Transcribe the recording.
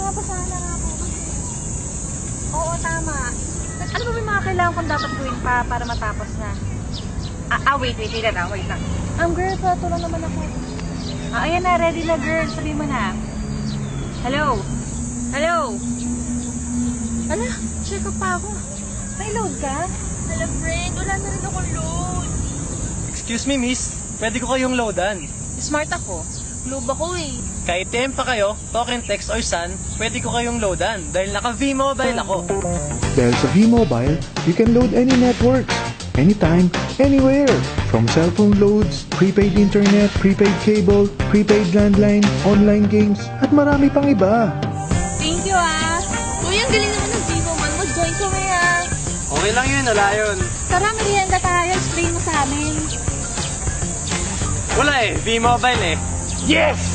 mabasahan na ako. Oo, tama. Ano ba yung mga kailangan kong dapat gawin pa para matapos na? Wait lang. Girl, pato lang naman ako. Ayan na, ready na girl. Sabi mo na. Hello? Ala, check up pa ako. May load ka? Hala, friend, wala na rin akong load. Excuse me, miss. Pwede ko kayong loadan. Smart ako. Load ako eh. Kahit TM pa kayo, token, text, or SAN, pwede ko kayong loadan dahil naka V-Mobile ako. Dahil sa V-Mobile, you can load any network, anytime, anywhere. From cellphone loads, prepaid internet, prepaid cable, prepaid landline, online games, at marami pang iba. Thank you ah. Uy, ang galing naman ng Vivo man. Mag-join kami ah. Okay lang yun, wala yun. Tara, merienda tayo. Explain mo sa amin. Wala eh, V-Mobile eh. Yes!